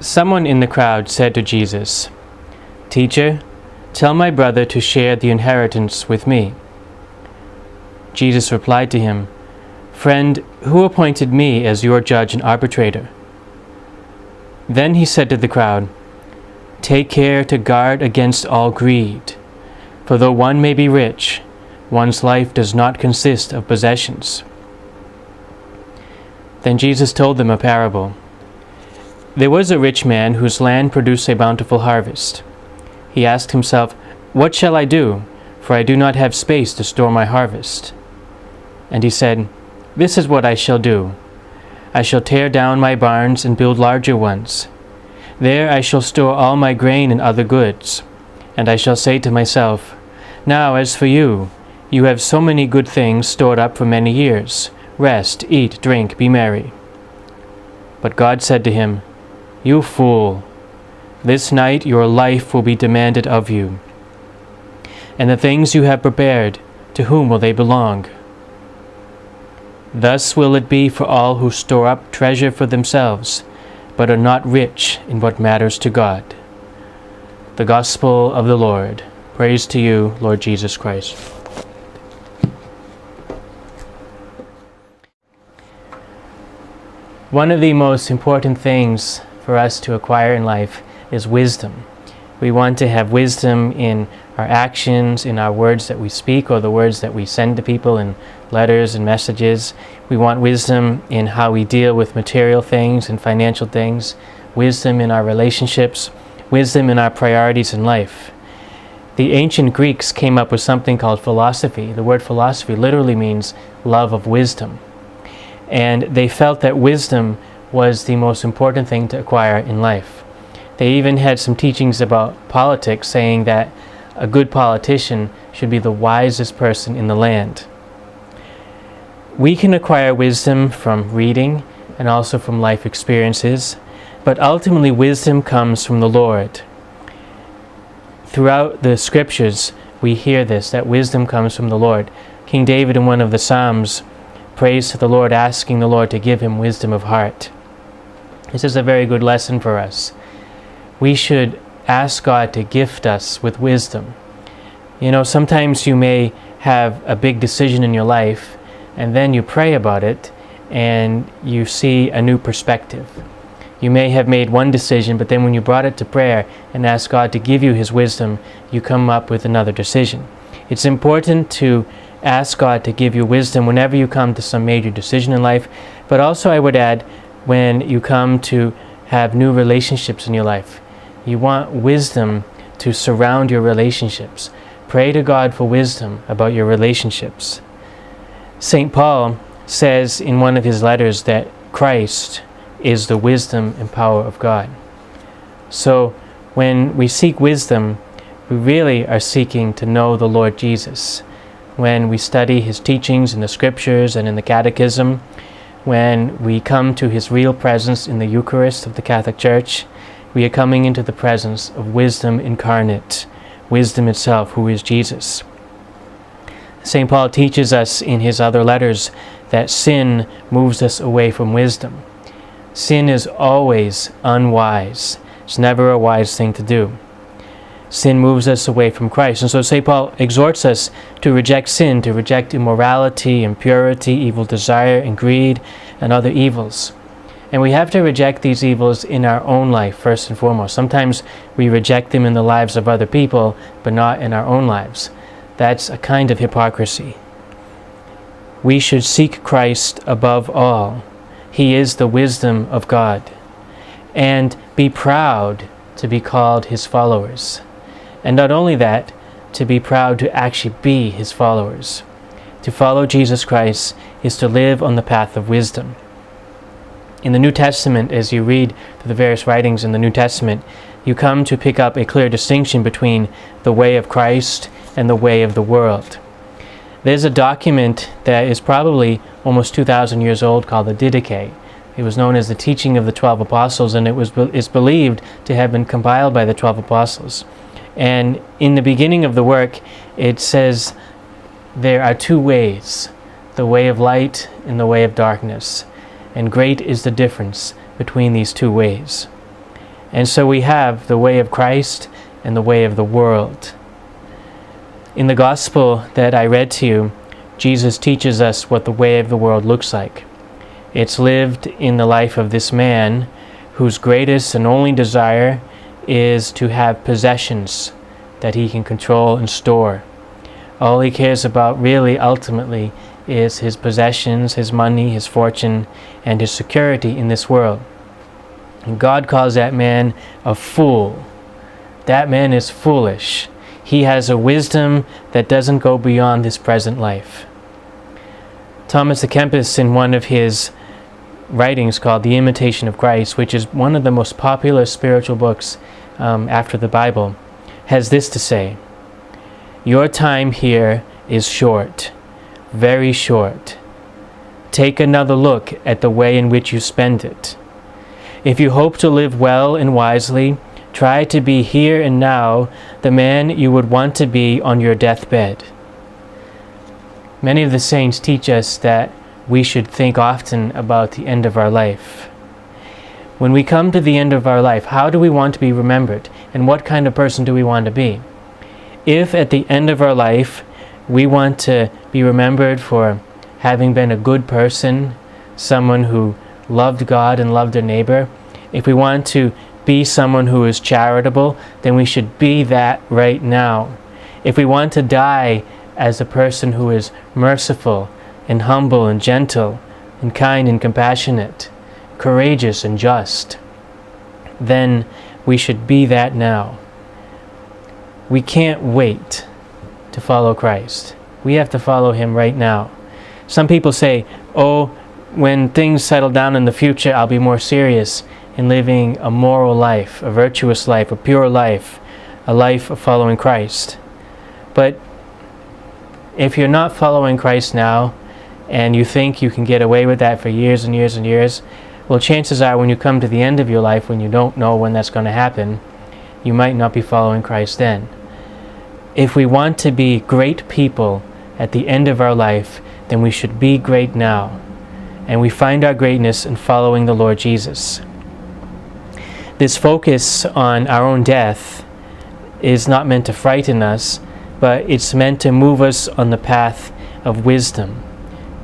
Someone in the crowd said to Jesus, "Teacher, tell my brother to share the inheritance with me." Jesus replied to him, "Friend, who appointed me as your judge and arbitrator?" Then he said to the crowd, "Take care to guard against all greed, for though one may be rich, one's life does not consist of possessions." Then Jesus told them a parable. There was a rich man whose land produced a bountiful harvest. He asked himself, "What shall I do? For I do not have space to store my harvest." And he said, "This is what I shall do. I shall tear down my barns and build larger ones. There I shall store all my grain and other goods. And I shall say to myself, 'Now as for you, you have so many good things stored up for many years. Rest, eat, drink, be merry.' But God said to him, 'You fool, this night your life will be demanded of you. And the things you have prepared, to whom will they belong? Thus will it be for all who store up treasure for themselves, but are not rich in what matters to God.'" The Gospel of the Lord. Praise to you, Lord Jesus Christ. One of the most important things for us to acquire in life is wisdom. We want to have wisdom in our actions, in our words that we speak, or the words that we send to people in letters and messages. We want wisdom in how we deal with material things and financial things, wisdom in our relationships, wisdom in our priorities in life. The ancient Greeks came up with something called philosophy. The word philosophy literally means love of wisdom. And they felt that wisdom was the most important thing to acquire in life. They even had some teachings about politics, saying that a good politician should be the wisest person in the land. We can acquire wisdom from reading and also from life experiences, but ultimately wisdom comes from the Lord. Throughout the scriptures, we hear this, that wisdom comes from the Lord. King David in one of the Psalms prays to the Lord, asking the Lord to give him wisdom of heart. This is a very good lesson for us. We should ask God to gift us with wisdom. You know, sometimes you may have a big decision in your life, and then you pray about it, and you see a new perspective. You may have made one decision, but then when you brought it to prayer and asked God to give you His wisdom, you come up with another decision. It's important to ask God to give you wisdom whenever you come to some major decision in life, but also I would add, when you come to have new relationships in your life. You want wisdom to surround your relationships. Pray to God for wisdom about your relationships. St. Paul says in one of his letters that Christ is the wisdom and power of God. So when we seek wisdom, we really are seeking to know the Lord Jesus. When we study His teachings in the Scriptures and in the Catechism, when we come to His real presence in the Eucharist of the Catholic Church, we are coming into the presence of wisdom incarnate, wisdom itself, who is Jesus. St. Paul teaches us in his other letters that sin moves us away from wisdom. Sin is always unwise. It's never a wise thing to do. Sin moves us away from Christ. And so St. Paul exhorts us to reject sin, to reject immorality, impurity, evil desire, and greed, and other evils. And we have to reject these evils in our own life, first and foremost. Sometimes we reject them in the lives of other people, but not in our own lives. That's a kind of hypocrisy. We should seek Christ above all. He is the wisdom of God. And be proud to be called His followers. And not only that, to be proud to actually be His followers. To follow Jesus Christ is to live on the path of wisdom. In the New Testament, as you read through the various writings in the New Testament, you come to pick up a clear distinction between the way of Christ and the way of the world. There's a document that is probably almost 2,000 years old called the Didache. It was known as the Teaching of the 12 Apostles, and is believed to have been compiled by the 12 Apostles. And in the beginning of the work, it says there are two ways, the way of light and the way of darkness. And great is the difference between these two ways. And so we have the way of Christ and the way of the world. In the gospel that I read to you, Jesus teaches us what the way of the world looks like. It's lived in the life of this man whose greatest and only desire is to have possessions that he can control and store. All he cares about really ultimately is his possessions, his money, his fortune, and his security in this world. And God calls that man a fool. That man is foolish. He has a wisdom that doesn't go beyond this present life. Thomas à Kempis, in one of his writings called The Imitation of Christ, which is one of the most popular spiritual books after the Bible, has this to say: "Your time here is short, very short. Take another look at the way in which you spend it. If you hope to live well and wisely, try to be here and now the man you would want to be on your deathbed." Many of the saints teach us that we should think often about the end of our life. When we come to the end of our life, how do we want to be remembered? And what kind of person do we want to be? If at the end of our life we want to be remembered for having been a good person, someone who loved God and loved their neighbor, if we want to be someone who is charitable, then we should be that right now. If we want to die as a person who is merciful and humble and gentle and kind and compassionate, courageous and just, then we should be that now. We can't wait to follow Christ. We have to follow Him right now. Some people say, oh, when things settle down in the future, I'll be more serious in living a moral life, a virtuous life, a pure life, a life of following Christ. But if you're not following Christ now, and you think you can get away with that for years and years and years, well, chances are when you come to the end of your life, when you don't know when that's going to happen, you might not be following Christ then. If we want to be great people at the end of our life, then we should be great now. And we find our greatness in following the Lord Jesus. This focus on our own death is not meant to frighten us, but it's meant to move us on the path of wisdom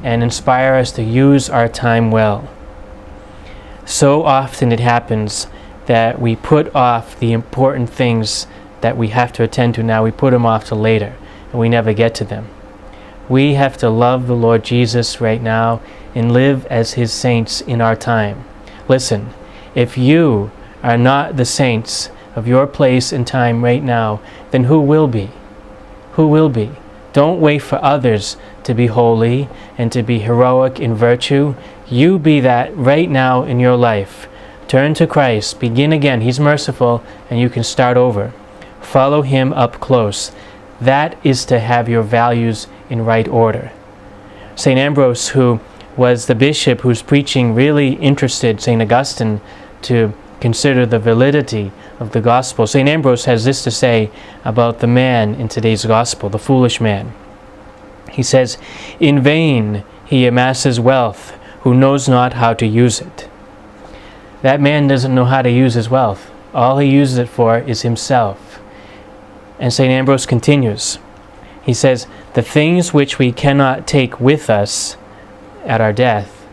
and inspire us to use our time well. So often it happens that we put off the important things that we have to attend to now. We put them off till later, and we never get to them. We have to love the Lord Jesus right now and live as His saints in our time. Listen, if you are not the saints of your place and time right now, then who will be? Who will be? Don't wait for others to be holy and to be heroic in virtue. You be that right now in your life. Turn to Christ. Begin again. He's merciful, and you can start over. Follow Him up close. That is to have your values in right order. St. Ambrose, who was the bishop who's preaching, really interested St. Augustine to consider the validity of the gospel. St. Ambrose has this to say about the man in today's gospel, the foolish man. He says, "In vain he amasses wealth, who knows not how to use it." That man doesn't know how to use his wealth. All he uses it for is himself. And St. Ambrose continues. He says, "The things which we cannot take with us at our death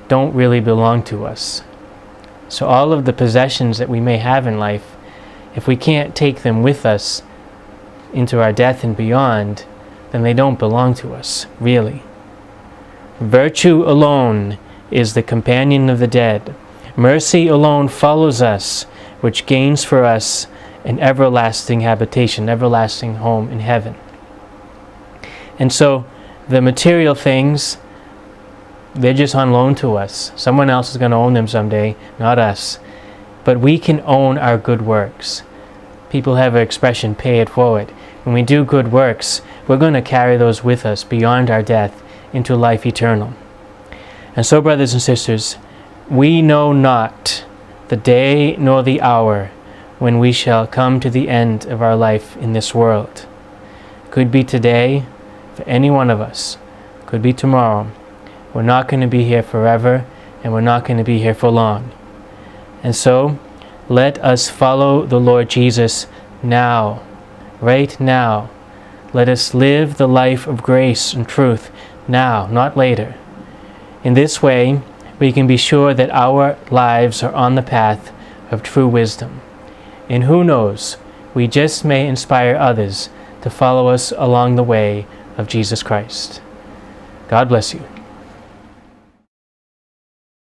don't really belong to us." So all of the possessions that we may have in life, if we can't take them with us into our death and beyond, then they don't belong to us, really. Virtue alone is the companion of the dead. Mercy alone follows us, which gains for us an everlasting habitation, everlasting home in heaven. And so the material things, they're just on loan to us. Someone else is going to own them someday, not us. But we can own our good works. People have an expression, pay it forward. When we do good works, we're going to carry those with us beyond our death into life eternal. And so, brothers and sisters, we know not the day nor the hour when we shall come to the end of our life in this world. Could be today for any one of us. Could be tomorrow. We're not going to be here forever, and we're not going to be here for long. And so, Let us follow the Lord Jesus now, right now. Let us live the life of grace and truth now, not later. In this way, we can be sure that our lives are on the path of true wisdom. And who knows, we just may inspire others to follow us along the way of Jesus Christ. God bless you.